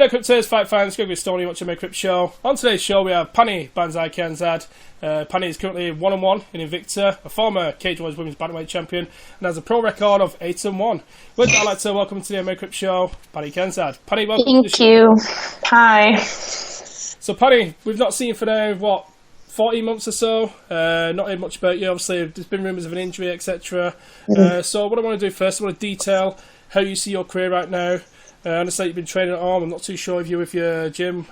Hello Cryptos, Fight fans, go with Stony, watch MMA Crypt Show. On today's show we have Pannie Kianzad. Pannie is currently 1-1 in Invicta, a former Cage Warriors Women's Bantamweight champion, and has a pro record of 8-1. With that, I'd like to welcome to the MMA Crypt Show, Pannie Kianzad. Pannie, welcome to the show. Thank you. Hi. So Pannie, we've not seen you for now, 14 months or so? Not heard much about you, obviously there's been rumours of an injury, etc. So what I want to do first, I want to detail how you see your career right now. I understand you've been training at home. I'm not too sure if you're with your gym.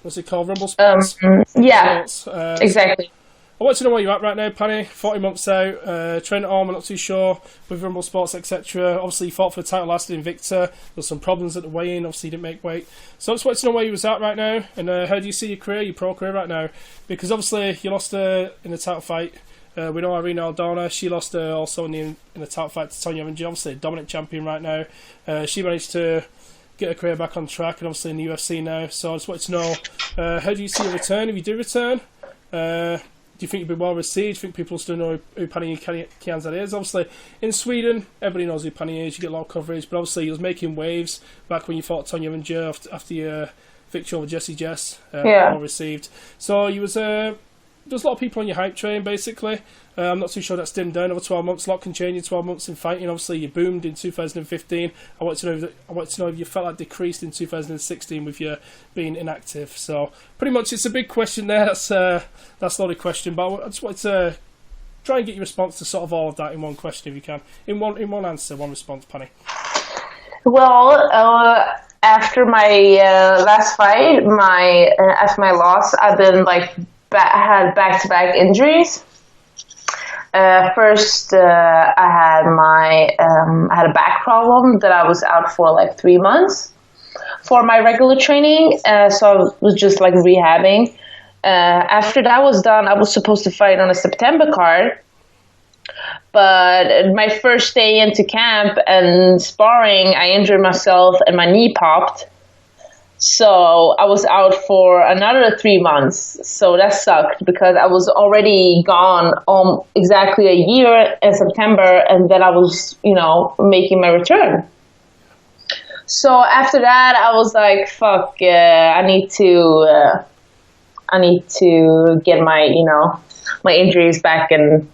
What's it called? Rumble Sports? Yeah, Sports. exactly. I want to know where you're at right now, Pannie. 40 months out, training at home. I'm not too sure with Rumble Sports, etc. Obviously, you fought for the title last in Invicta. There was some problems at the weigh-in. Obviously, you didn't make weight. So I just wanted to know where you was at right now, and how do you see your career, your pro career right now? Because obviously, you lost in the title fight. We know Irene Aldana. She lost also in the title fight to Tonya Evinger. Obviously, a dominant champion right now. She managed to get her career back on track, and obviously in the UFC now. So I just wanted to know, how do you see a return? If you do return, do you think you'll be well received? Do you think people still know who Pannie Kianzad is? Obviously, in Sweden, everybody knows who Pannie is. You get a lot of coverage, but obviously he was making waves back when you fought Tonya Evinger after your victory over Jessie Jess. Well received. So you was there's a lot of people on your hype train, basically. I'm not too sure that's dimmed down over 12 months. A lot can change in 12 months in fighting. Obviously, you boomed in 2015. I want to know if you felt that decreased in 2016 with you being inactive. So, pretty much, it's a big question there. That's a loaded question, but I just wanted to try and get your response to sort of all of that in one question, if you can. In one answer, one response, Pannie. Well, after my last fight, after my loss, I've been had back-to-back injuries. First, I had a back problem that I was out for 3 months for my regular training. So I was just rehabbing. After that was done, I was supposed to fight on a September card. But my first day into camp and sparring, I injured myself and my knee popped. So I was out for another 3 months. So that sucked because I was already gone exactly a year in September, and then I was, making my return. So after that, I was like, fuck, I need to get my, my injuries back in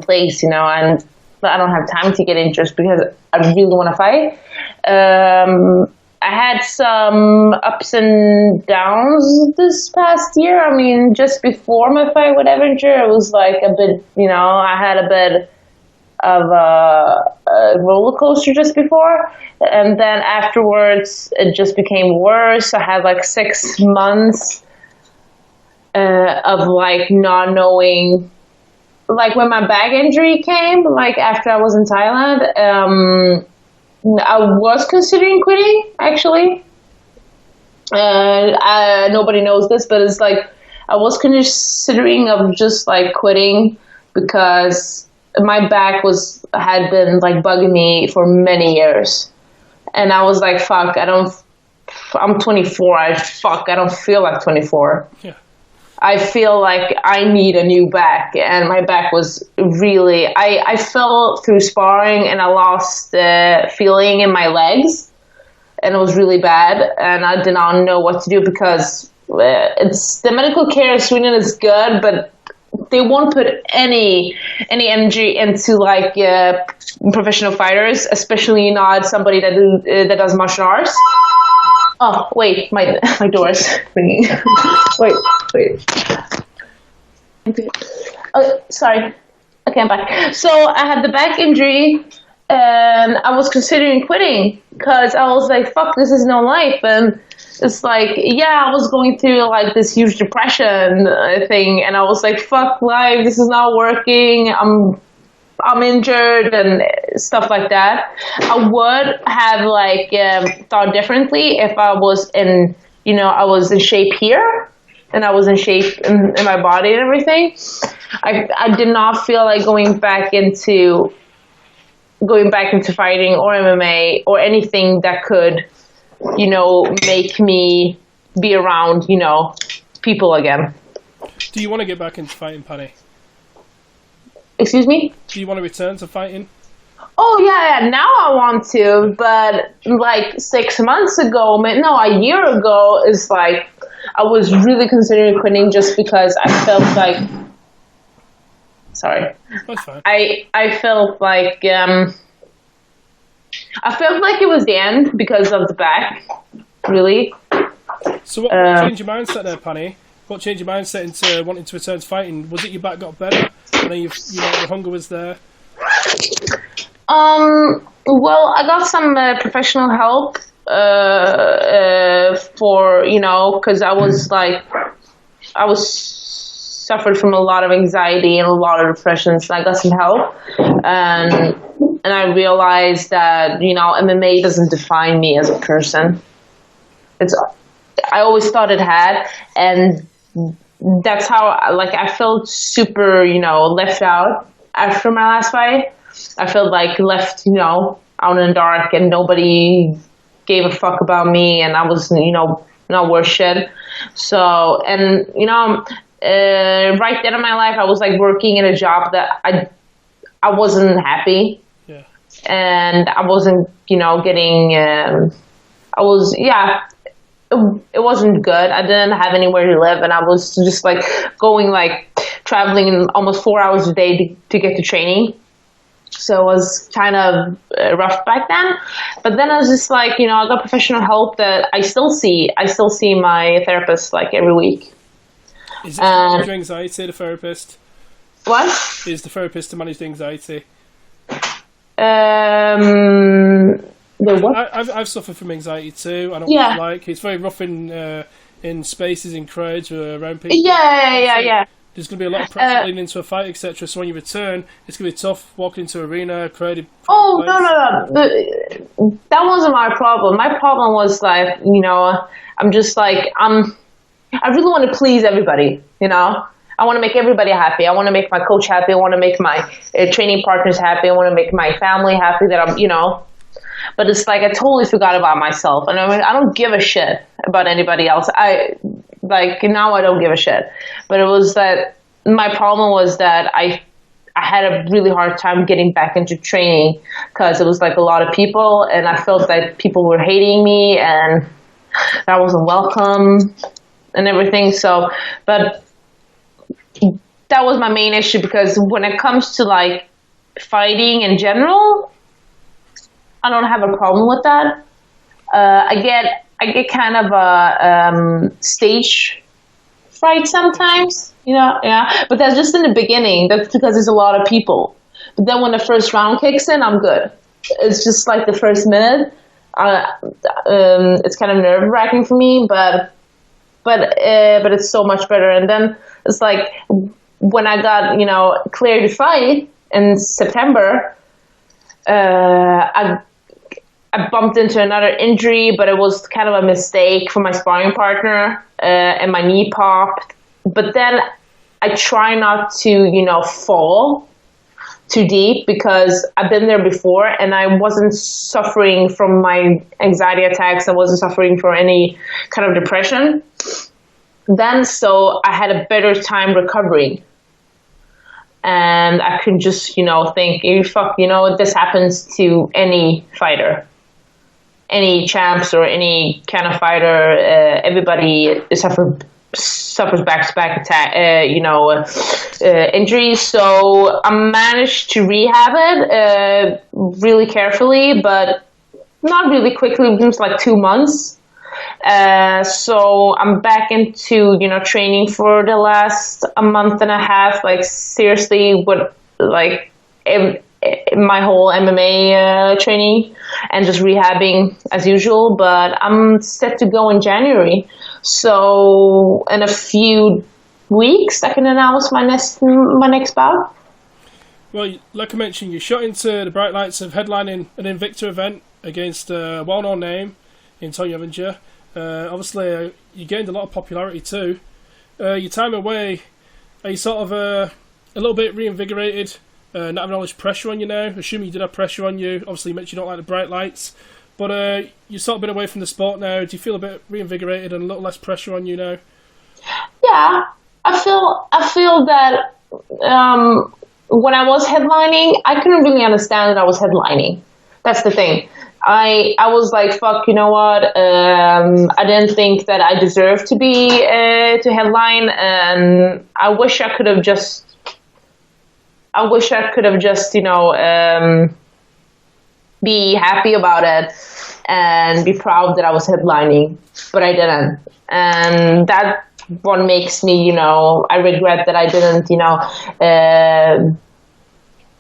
place, and I don't have time to get injured because I really want to fight. I had some ups and downs this past year. I mean, just before my fight with Evinger, it was a bit, I had a bit of a roller coaster just before. And then afterwards, it just became worse. I had 6 months of not knowing, when my back injury came, after I was in Thailand, I was considering quitting, actually. Nobody knows this, but it's I was considering of just quitting because my back had been bugging me for many years. And I was like, fuck, I'm 24. I don't feel like 24. Yeah. I feel like I need a new back, and my back was really, I fell through sparring and I lost the feeling in my legs, and it was really bad, and I did not know what to do because the medical care in Sweden is good, but they won't put any energy into professional fighters, especially not somebody that does martial arts. Oh, wait, my door's ringing. wait. Okay. Oh, sorry. Okay, I'm back. So I had the back injury, and I was considering quitting because I was like, fuck, this is no life. And it's I was going through this huge depression thing, and I was like, fuck life, this is not working. I'm injured and stuff like that. I would have thought differently if I was in, I was in shape here and I was in shape in my body and everything. I did not feel like going back into fighting or MMA or anything that could, make me be around, people again. Do you want to get back into fighting, Pannie? Excuse me? Do you want to return to fighting? Oh yeah, now I want to, but like 6 months ago, no, a year ago is like I was really considering quitting just because I felt like, sorry, That's fine. I felt like I felt like it was the end because of the back, really. So what changed your mindset there, Pannie? What changed your mindset into wanting to return to fighting? Was it your back got better, and then the hunger was there? Well, I got some professional help for, because I was suffered from a lot of anxiety and a lot of depression, so I got some help, and I realized that MMA doesn't define me as a person. I always thought it had, and that's how I felt super left out after my last fight. I felt like left out in the dark, and nobody gave a fuck about me, and I was not worth shit. So, and right then in my life, I was like working in a job that I wasn't happy. Yeah. And I wasn't getting it wasn't good. I didn't have anywhere to live, and I was just like going traveling almost 4 hours a day to get to training. So it was kind of rough back then. But then I was just like, I got professional help that I still see. I still see my therapist every week. Is it to manage your anxiety, the therapist? What? Is the therapist to manage the anxiety? I've suffered from anxiety too. I don't like it's very rough in spaces, in crowds, around people. Yeah. There's going to be a lot of pressure leading into a fight, etc. So when you return, it's going to be tough walking into an arena, crowded. Oh, no. That wasn't my problem. My problem was I'm just I really want to please everybody, I want to make everybody happy. I want to make my coach happy. I want to make my training partners happy. I want to make my family happy that I'm, But it's I totally forgot about myself. And I don't give a shit about anybody else. Now I don't give a shit. But it was that my problem was that I had a really hard time getting back into training because it was a lot of people, and I felt that people were hating me and I wasn't welcome and everything. So, but that was my main issue, because when it comes to fighting in general, I don't have a problem with that. I get kind of a stage fright sometimes, but that's just in the beginning. That's because there's a lot of people. But then when the first round kicks in, I'm good. It's just the first minute. It's kind of nerve-wracking for me, but it's so much better. And then it's when I got cleared to fight in September, I bumped into another injury, but it was kind of a mistake for my sparring partner, and my knee popped. But then I try not to, fall too deep, because I've been there before and I wasn't suffering from my anxiety attacks. I wasn't suffering from any kind of depression then, so I had a better time recovering. And I could just, think, this happens to any fighter. Any champs or any kind of fighter, everybody suffers back-to-back injuries. So I managed to rehab it really carefully, but not really quickly. It was 2 months. So I'm back into training for the last a month and a half. Seriously, my whole MMA training and just rehabbing as usual, but I'm set to go in January. So in a few weeks, I can announce my next bout. Well, like I mentioned, you shot into the bright lights of headlining an Invicta event against a well-known name in Tonya Evinger. Obviously, you gained a lot of popularity too. Your time away, are you sort of a little bit reinvigorated? Not having all this pressure on you now. Assuming you did have pressure on you. Obviously, you mentioned you don't like the bright lights, but you've sort of been away from the sport now. Do you feel a bit reinvigorated and a little less pressure on you now? Yeah, I feel that when I was headlining, I couldn't really understand that I was headlining. That's the thing. I was like, fuck, you know what? I didn't think that I deserved to be to headline, and I wish I could have just, you know, be happy about it and be proud that I was headlining, but I didn't, and that what makes me, you know, I regret that I didn't, you know,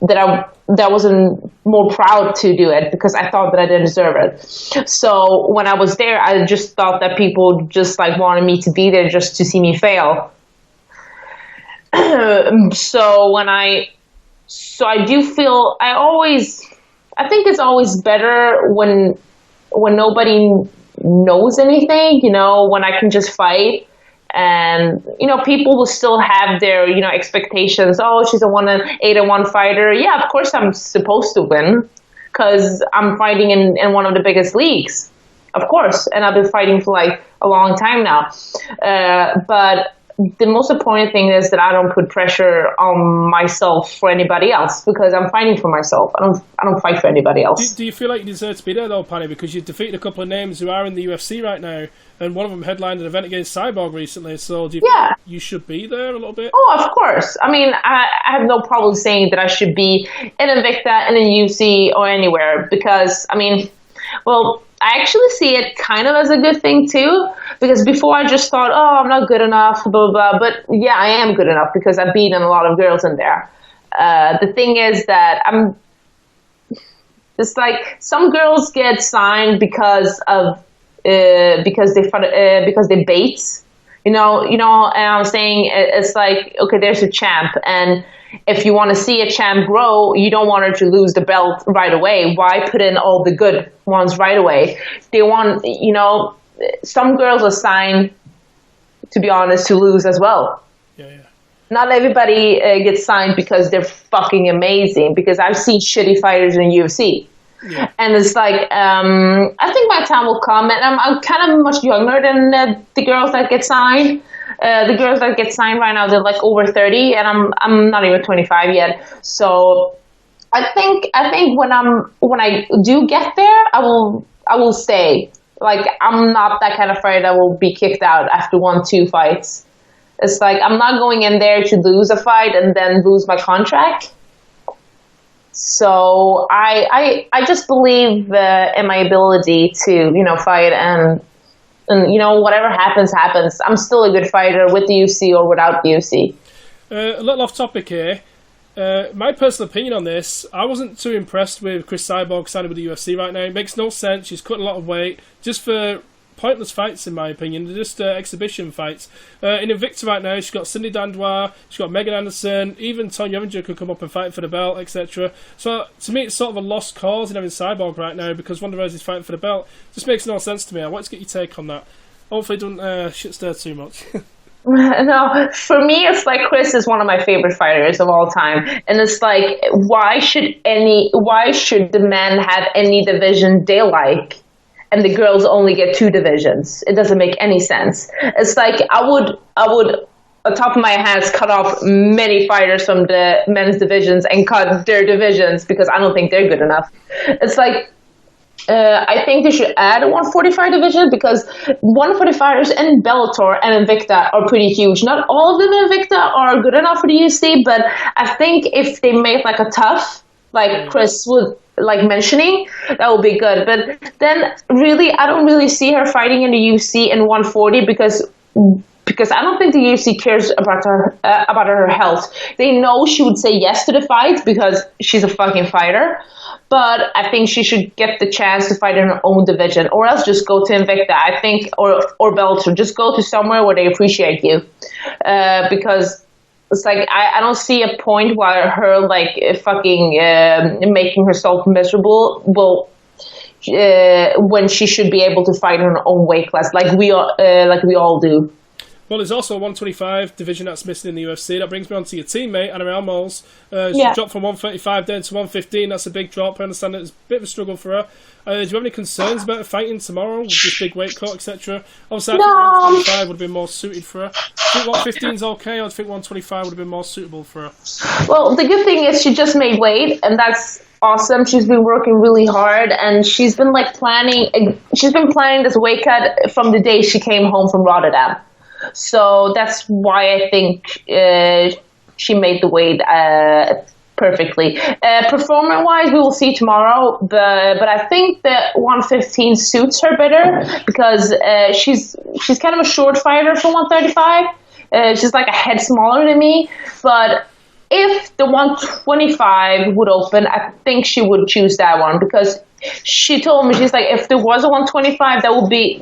that I wasn't more proud to do it, because I thought that I didn't deserve it. So when I was there, I just thought that people just like wanted me to be there just to see me fail. So I do feel, I think it's always better when nobody knows anything, you know, when I can just fight. And, you know, people will still have their, you know, expectations. Oh, she's a 8-1 fighter. Yeah, of course I'm supposed to win, because I'm fighting in one of the biggest leagues, of course. And I've been fighting for like a long time now. But the most important thing is that I don't put pressure on myself for anybody else, because I'm fighting for myself. I don't fight for anybody else. Do you feel like you deserve to be there though, Pannie? Because you've defeated a couple of names who are in the UFC right now, and one of them headlined an event against Cyborg recently. So do you think you should be there a little bit? Oh, of course. I mean, I have no problem saying that I should be in Invicta, in a UFC, or anywhere, because, I mean, well, I actually see it kind of as a good thing too, because before I just thought, oh, I'm not good enough, blah, blah, blah. But yeah, I am good enough, because I've beaten a lot of girls in there. The thing is that it's like some girls get signed because they bait, you know, and I'm saying it's like, okay, there's a champ, and if you want to see a champ grow, you don't want her to lose the belt right away. Why put in all the good ones right away? They want, you know, some girls are signed, to be honest, to lose as well. Yeah. Not everybody gets signed because they're fucking amazing, because I've seen shitty fighters in UFC. Yeah. And it's like, I think my time will come, and I'm kind of much younger than the girls that get signed. The girls that get signed right now, they're like over 30, and I'm not even 25 yet. So I think when I do get there, I will stay. Like, I'm not that kind of fighter that will be kicked out after 1-2 fights. It's like, I'm not going in there to lose a fight and then lose my contract. So I just believe in my ability to, you know, fight, and you know, whatever happens. I'm still a good fighter with the UFC or without the UFC. A little off topic here. My personal opinion on this, I wasn't too impressed with Chris Cyborg signing with the UFC right now. It makes no sense. She's cutting a lot of weight just for pointless fights, in my opinion. They're just exhibition fights. In Invicta right now, she's got Cindy Dandois, she's got Megan Anderson, even Tonya Evinger could come up and fight for the belt, etc. So to me, it's sort of a lost cause in having Cyborg right now, because Ronda Rousey's fighting for the belt. It just makes no sense to me. I want to get your take on that. Hopefully it doesn't shit stir too much. No, for me, it's like Chris is one of my favorite fighters of all time, and it's like, why should the men have any division they like, and the girls only get 2 divisions? It doesn't make any sense. It's like, I would on top of my hands cut off many fighters from the men's divisions and cut their divisions, because I don't think they're good enough. It's like, I think they should add a 145 division, because 145 fighters in Bellator and Invicta are pretty huge. Not all of them in Invicta are good enough for the UFC, but I think if they made like a tough, like Chris would like mentioning, that would be good. But then really, I don't really see her fighting in the UFC in 140, because I don't think the UFC cares about her health. They know she would say yes to the fight because she's a fucking fighter. But I think she should get the chance to fight in her own division, or else just go to Invicta, I think, or Bellator. Just go to somewhere where they appreciate you, because it's like, I don't see a point why her like fucking making herself miserable. Well, when she should be able to fight in her own weight class, like we all do. Well, there's also a 125 division that's missing in the UFC. That brings me on to your teammate, Anna Almos. She dropped from 135 down to 115. That's a big drop. I understand it's a bit of a struggle for her. Do you have any concerns about her fighting tomorrow with this big weight cut, etc.? Obviously, I think 125 would have been more suited for her. Do you think 115 is okay, or do you think 125 would have been more suitable for her? Well, the good thing is she just made weight, and that's awesome. She's been working really hard, and she's been planning this weight cut from the day she came home from Rotterdam. So that's why I think she made the weight perfectly. Performance-wise, we will see tomorrow, but I think that 115 suits her better because she's kind of a short fighter for 135. She's like a head smaller than me, but if the 125 would open, I think she would choose that one because she told me, she's like, if there was a 125,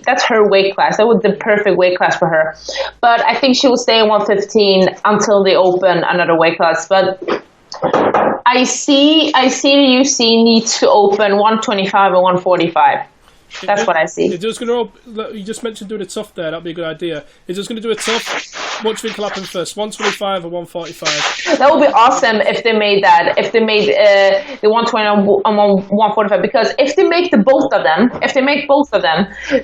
that's her weight class. That would be the perfect weight class for her. But I think she will stay at 115 until they open another weight class. But I see the UFC needs to open 125 and 145. That's what I see. You just mentioned doing a tough there. That'd be a good idea. Is just going to do a tough? What do you think will happen first? 125 or 145? That would be awesome if they made that. If they made the 120 and 145, because if they make both of them,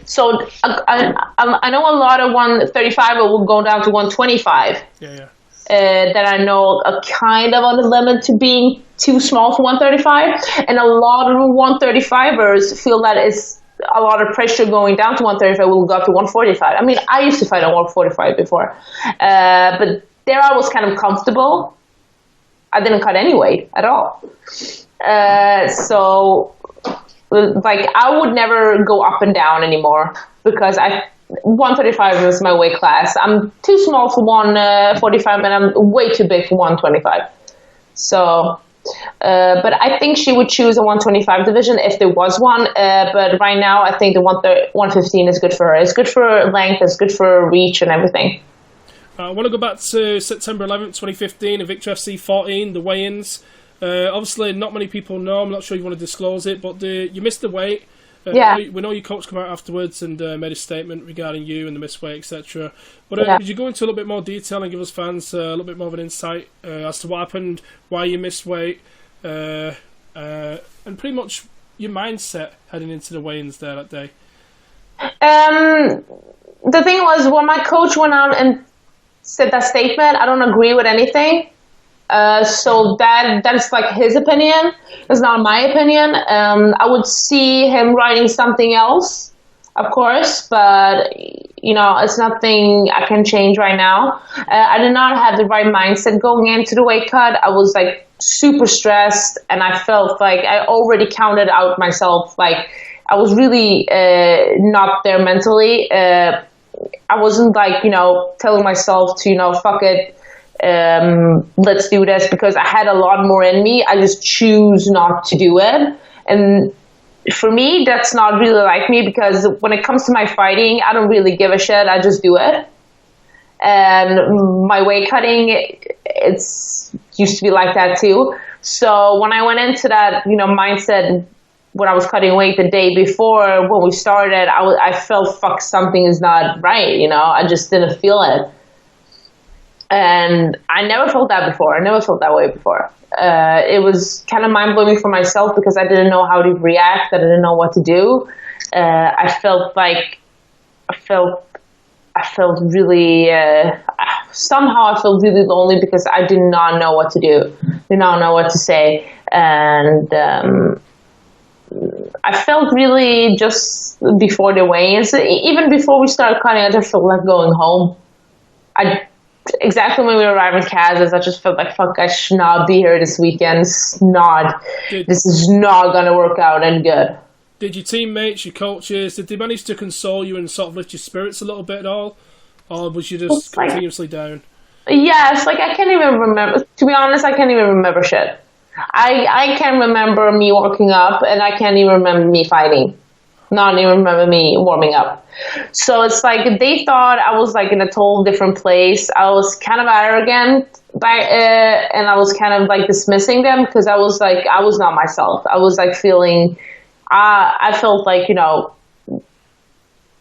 so I know a lot of 135 will go down to 125. Yeah. That I know are kind of on the limit to being too small for 135, and a lot of 135ers feel that it's a lot of pressure going down to 135 will go up to 145. I mean, I used to fight on 145 before, but there I was kind of comfortable. I didn't cut any weight at all. So, like, I would never go up and down anymore because 135 is my weight class. I'm too small for 145 and I'm way too big for 125. So, but I think she would choose a 125 division if there was one. But right now, I think the 115 is good for her. It's good for length, it's good for reach and everything. I want to go back to September 11th, 2015, Invicta FC 14, the weigh-ins. Obviously, not many people know. I'm not sure you want to disclose it, but you missed the weight. We know your coach came out afterwards and made a statement regarding you and the missed weight, etc. But could you go into a little bit more detail and give us fans a little bit more of an insight as to what happened, why you missed weight, and pretty much your mindset heading into the weigh-ins there that day? The thing was, when my coach went out and said that statement, I don't agree with anything. So that's like his opinion. It's not my opinion. I would see him writing something else, of course, but it's nothing I can change right now. I did not have the right mindset going into the weight cut. I was like super stressed, and I felt like I already counted out myself. Like I was really not there mentally. I wasn't like telling myself to fuck it. Let's do this, because I had a lot more in me. I just choose not to do it. And for me, that's not really like me, because when it comes to my fighting, I don't really give a shit. I just do it. And my weight cutting, it's used to be like that too. So when I went into that, mindset, when I was cutting weight the day before, when we started, I felt, fuck, something is not right. I just didn't feel it. And I never felt that before. I never felt that way before. It was kind of mind-blowing for myself because I didn't know how to react. I didn't know what to do. I felt really, somehow I felt really lonely because I did not know what to do. Did not know what to say. And I felt really, just before the weigh-ins, even before we started cutting, I just felt like going home. Exactly when we arrived in Kansas, I just felt like, fuck, I should not be here this weekend. This is not going to work out any good. Did your teammates, your coaches, did they manage to console you and sort of lift your spirits a little bit at all? Or was you just continuously down? Yes, I can't even remember. To be honest, I can't even remember shit. I can't remember me walking up, and I can't even remember me fighting. Not even remember me warming up. So it's like they thought I was like in a total different place. I was kind of arrogant and I was kind of like dismissing them because I was not myself. I was like feeling, I felt like,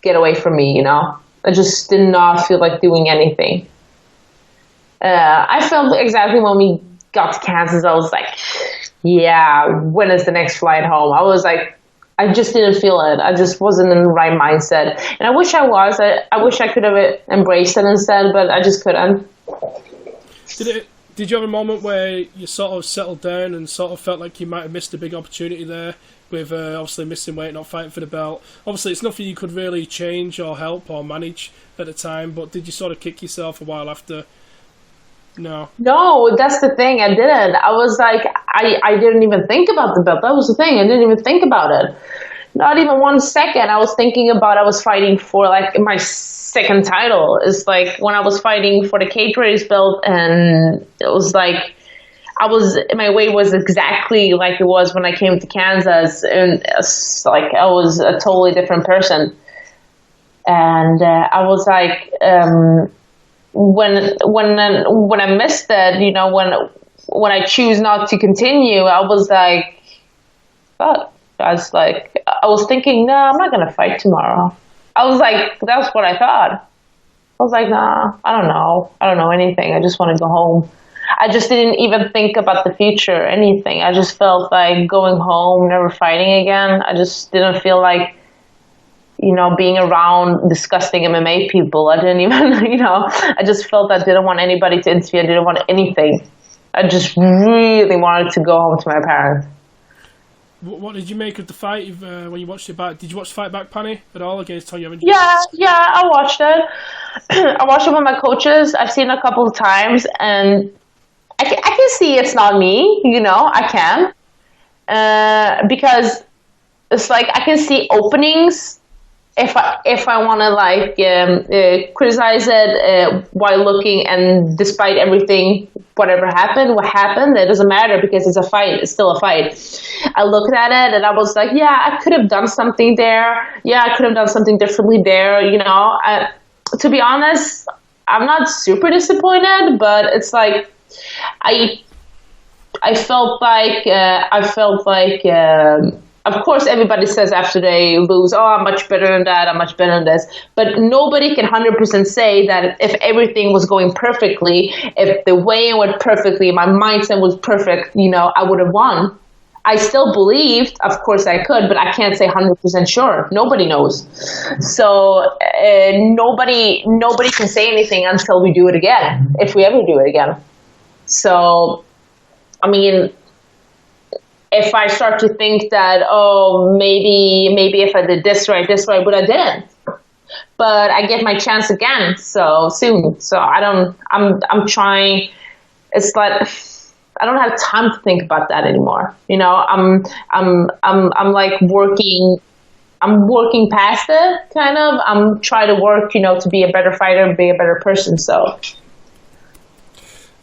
get away from me, I just did not feel like doing anything. I felt exactly when we got to Kansas, I was like, yeah, when is the next flight home? I was like, I just didn't feel it. I just wasn't in the right mindset. And I wish I was. I wish I could have embraced it instead, but I just couldn't. Did you have a moment where you sort of settled down and sort of felt like you might have missed a big opportunity there with obviously missing weight, not fighting for the belt? Obviously, it's nothing you could really change or help or manage at the time, but did you sort of kick yourself a while after? No, that's the thing. I didn't. I was like, I didn't even think about the belt. That was the thing. I didn't even think about it. Not even 1 second. I was thinking about, I was fighting for like my second title. It's like when I was fighting for the cage race belt, and it was like, my weight was exactly like it was when I came to Kansas, and it's like I was a totally different person. And I was like, when I missed it, you know, when I choose not to continue, I was like, fuck. I was thinking, no, I'm not gonna fight tomorrow. I was like, that's what I thought. I was like, nah, I don't know anything. I just want to go home. I just didn't even think about the future or anything. I just felt like going home, never fighting again. I just didn't feel like, you know, being around disgusting MMA people. I didn't even, you know, I just felt I didn't want anybody to interview. I didn't want anything. I just really wanted to go home to my parents. What did you make of the fight when you watched it back? Did you watch the fight back, Pannie, at all against Tonya Evinger? Yeah, I watched it. I watched it with my coaches. I've seen it a couple of times, and I can see it's not me, you know, I can. Because it's like I can see openings if I want to like criticize it while looking, and despite everything, whatever happened, what happened, it doesn't matter because it's a fight. It's still a fight. I looked at it and I was like, yeah, I could have done something there. Yeah, I could have done something differently there. You know, to be honest, I'm not super disappointed, but it's like I felt like of course, everybody says after they lose, oh, I'm much better than that, I'm much better than this. But nobody can 100% say that if everything was going perfectly, if the weigh-in went perfectly, my mindset was perfect, you know, I would have won. I still believed, of course I could, but I can't say 100% sure. Nobody knows. So nobody can say anything until we do it again, if we ever do it again. So, I mean, if I start to think that, oh, maybe if I did this right, but I didn't. But I get my chance again so soon. So I'm trying. It's like I don't have time to think about that anymore. You know, I'm like working. I'm working past it, kind of. I'm trying to work, you know, to be a better fighter, be a better person. So.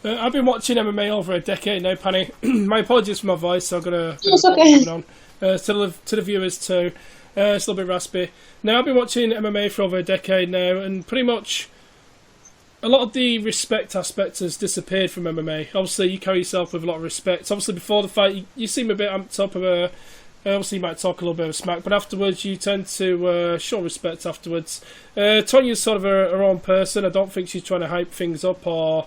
I've been watching MMA over a decade now, Pannie. My apologies for my voice. I've got a it's okay. on to the viewers too. It's a little bit raspy. Now I've been watching MMA for over a decade now, and pretty much a lot of the respect aspect has disappeared from MMA. Obviously, you carry yourself with a lot of respect. Obviously, before the fight, you seem a bit amped up. Obviously, you might talk a little bit of smack, but afterwards, you tend to show respect afterwards. Tonya's sort of her own person. I don't think she's trying to hype things up or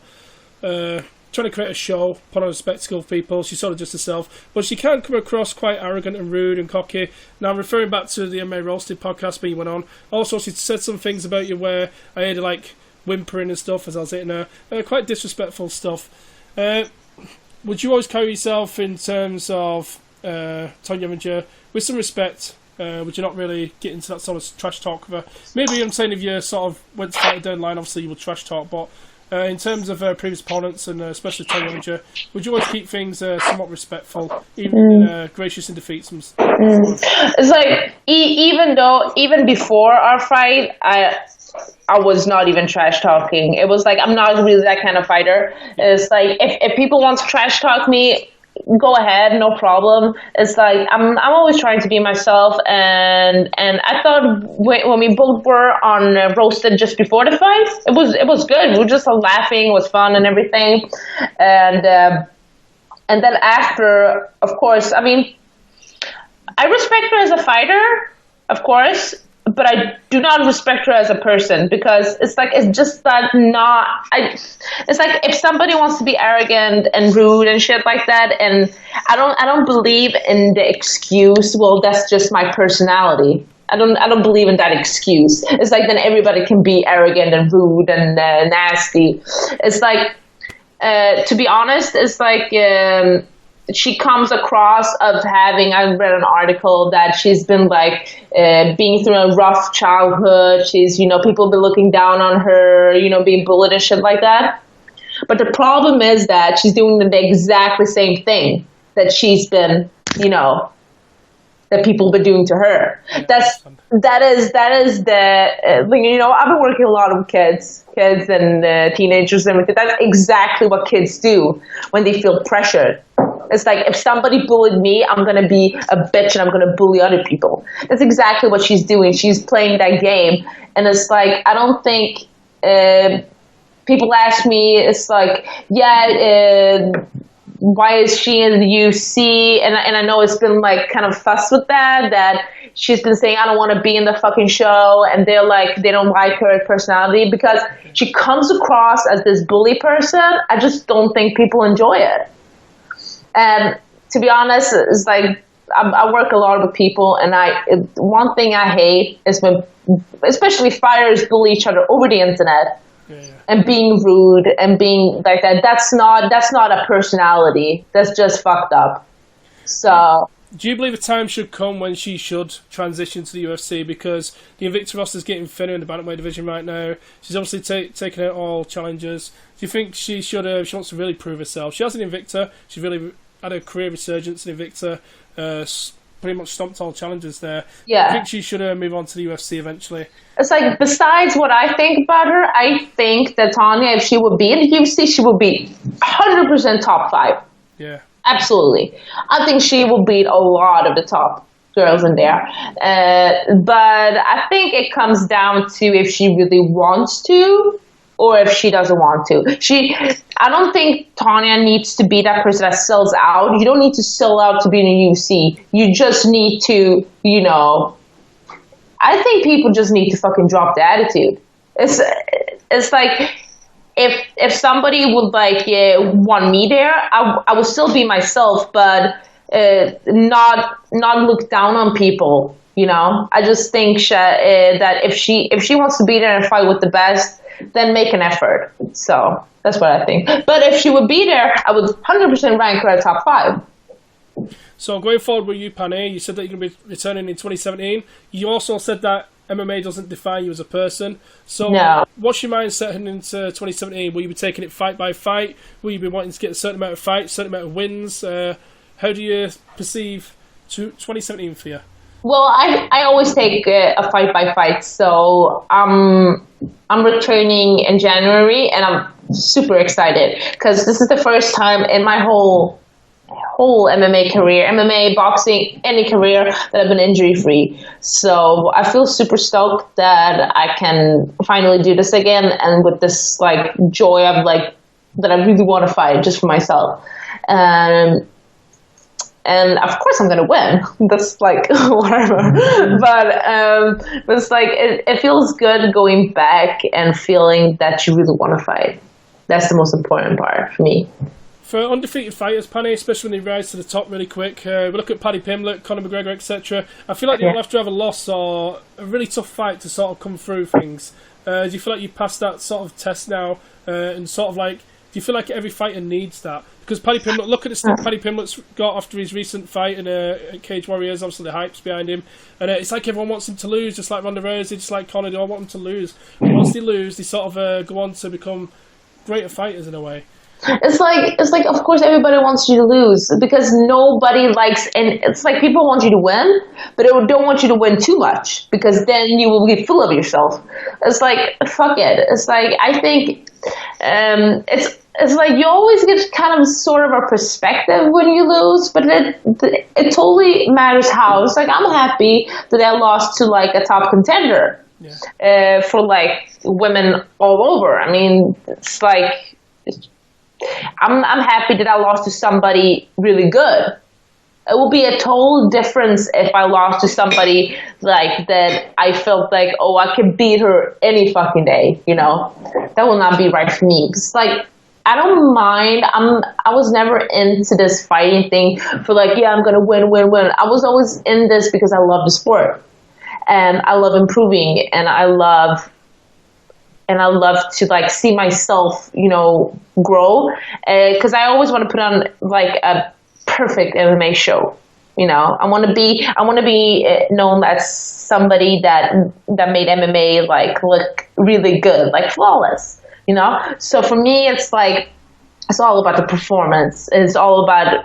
trying to create a show, put on a spectacle for people. She's sort of just herself, but she can come across quite arrogant and rude and cocky. Now, referring back to the MMA Roasted podcast when you went on, also she said some things about you where I heard like whimpering and stuff as I was hitting her, quite disrespectful stuff. Would you always carry yourself in terms of Tonya Evinger with some respect? Would you not really get into that sort of trash talk with her? Maybe I'm saying if you sort of went to fight a down line, obviously you would trash talk, but in terms of previous opponents and especially Tonya Evinger, would you always keep things somewhat respectful, even gracious in defeats? It's like even before our fight, I was not even trash talking. It was like I'm not really that kind of fighter. It's like if people want to trash talk me, go ahead, no problem. It's like I'm always trying to be myself, and I thought when we both were on roasted just before the fight, it was good. We were just laughing, it was fun and everything, and then after, of course, I mean, I respect her as a fighter, of course. but I do not respect her as a person, because it's like, it's just that it's like, if somebody wants to be arrogant and rude and shit like that, and I don't believe in the excuse, well, that's just my personality. I don't believe in that excuse. It's like, then everybody can be arrogant and rude and nasty. It's like, to be honest, it's like, she comes across of having, I read an article that she's been like being through a rough childhood. She's, people been looking down on her, being bullied and shit like that. But the problem is that she's doing the exactly same thing that she's been, that people have been doing to her. That is the I've been working a lot with kids and teenagers and everything. That's exactly what kids do when they feel pressured. It's like, if somebody bullied me, I'm going to be a bitch and I'm going to bully other people. That's exactly what she's doing. She's playing that game. And it's like, I don't think, people ask me, it's like, why is she in the UFC? And I know it's been like kind of fuss with that she's been saying, I don't want to be in the fucking show. And they're like, they don't like her personality because she comes across as this bully person. I just don't think people enjoy it. And to be honest, it's like, I work a lot with people, and one thing I hate is when, especially fighters, bully each other over the internet, and being rude and being like that. That's not a personality. That's just fucked up. So, do you believe a time should come when she should transition to the UFC? Because the Invicta roster is getting thinner in the bantamweight division right now. She's obviously taken out all challengers. Do you think she should? She wants to really prove herself. She has an Invicta. She's really had a career resurgence in Invicta. Pretty much stomped all challengers there. Yeah. I think she should move on to the UFC eventually. It's like, besides what I think about her, I think that Tonya, if she would be in the UFC, she would be 100% top 5. Yeah. Absolutely. I think she will beat a lot of the top girls in there. But I think it comes down to if she really wants to, or if she doesn't want to. I don't think Tonya needs to be that person that sells out. You don't need to sell out to be in the UFC. You just need to, I think people just need to fucking drop the attitude. It's like, if somebody would want me there, I would still be myself, but not look down on people. I just think that if she wants to be there and fight with the best, then make an effort. So that's what I think. But if she would be there, I would 100% rank her at top 5. So going forward with you, Pannie, you said that you're going to be returning in 2017. You also said that MMA doesn't define you as a person. So no. What's your mindset heading into 2017? Will you be taking it fight by fight? Will you be wanting to get a certain amount of fights, a certain amount of wins? How do you perceive 2017 for you? Well, I always take a fight by fight. So I'm returning in January, and I'm super excited because this is the first time in my whole MMA career, MMA, boxing, any career, that I've been injury free. So I feel super stoked that I can finally do this again, and with this joy of that I really want to fight just for myself. And of course I'm gonna win. That's whatever. But it's it feels good going back and feeling that you really want to fight. That's the most important part for me. For undefeated fighters, Pannie, especially when they rise to the top really quick, we look at Paddy Pimblett, Conor McGregor, etc. I feel like they'll have to have a loss or a really tough fight to sort of come through things. Do you feel like you passed that sort of test now? And do you feel like every fighter needs that? Because Paddy Pimblett, look at the stuff Paddy Pimblett's got after his recent fight in Cage Warriors. Obviously, the hype's behind him, and it's like everyone wants him to lose, just like Ronda Rousey, just like Conor. They all want him to lose. And once they lose, they sort of go on to become greater fighters in a way. It's like of course everybody wants you to lose because nobody likes, and it's like people want you to win, but they don't want you to win too much because then you will get full of yourself. It's like, fuck it. It's like, I think it's like you always get kind of sort of a perspective when you lose, but it totally matters how. It's like, I'm happy that I lost to a top contender. Yeah. For women all over. I mean, it's like I'm happy that I lost to somebody really good. it will be a total difference if I lost to somebody like that. I felt like, oh, I could beat her any fucking day. That will not be right for me. It's like, I don't mind. I was never into this fighting thing for like, yeah, I'm gonna win. I was always in this because I love the sport and I love improving and I love to like see myself, grow. Because I always want to put on like a perfect MMA show. I want to be known as somebody that made MMA like look really good, like flawless. So for me, it's like, it's all about the performance. It's all about,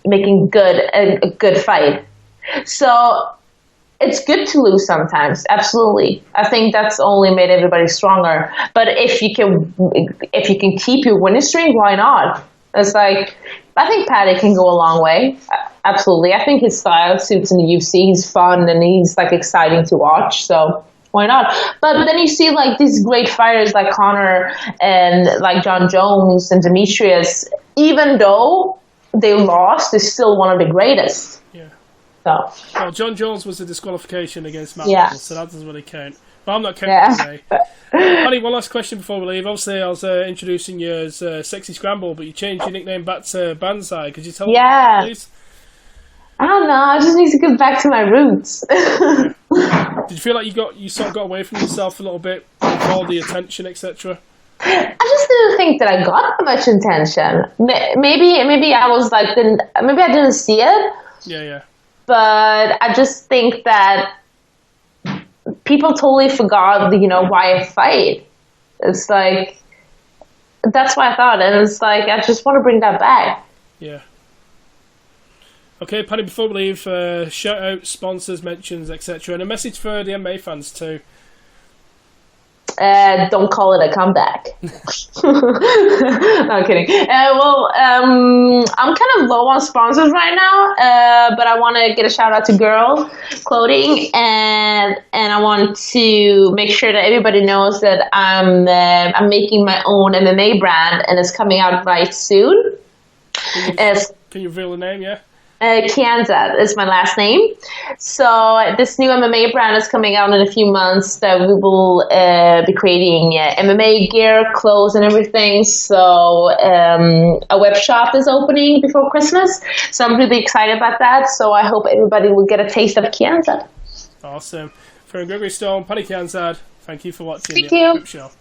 making good a good fight. So it's good to lose sometimes. Absolutely. I think that's only made everybody stronger. But if you can keep your winning streak, why not? It's like, I think Paddy can go a long way. Absolutely. I think his style suits in the UFC. He's fun and he's like exciting to watch. So why not? But then you see like these great fighters like Conor and like John Jones and Demetrius, even though they lost, they're still one of the greatest. Yeah. So. Well, John Jones was a disqualification against Matt Yeah. Hall, so that doesn't really count. But I'm not counting today. Pannie, one last question before we leave. Obviously, I was introducing you as Sexy Scramble, but you changed your nickname back to Banzai. Could you tell me, please? I don't know. I just need to get back to my roots. Did you feel like you sort of got away from yourself a little bit with all the attention, etc.? I just didn't think that I got that much attention. Maybe I was like, maybe I didn't see it. Yeah. But I just think that people totally forgot, why I fight. It's like, that's what I thought. And it's like, I just want to bring that back. Yeah. Okay, Pannie, before we leave, shout out, sponsors, mentions, etc. And a message for the MMA fans too. Don't call it a comeback. No, I'm kidding. I'm kind of low on sponsors right now, but I want to get a shout out to Girl Clothing, and I want to make sure that everybody knows that I'm making my own MMA brand, and it's coming out right soon. Can you reveal the name? Yeah. Kianzad is my last name. So this new MMA brand is coming out in a few months that we will be creating MMA gear, clothes, and everything. So a web shop is opening before Christmas. So I'm really excited about that. So I hope everybody will get a taste of Kianzad. Awesome. From Gregory Stone, Pannie Kianzad, thank you for watching Thank the you. Grip Show.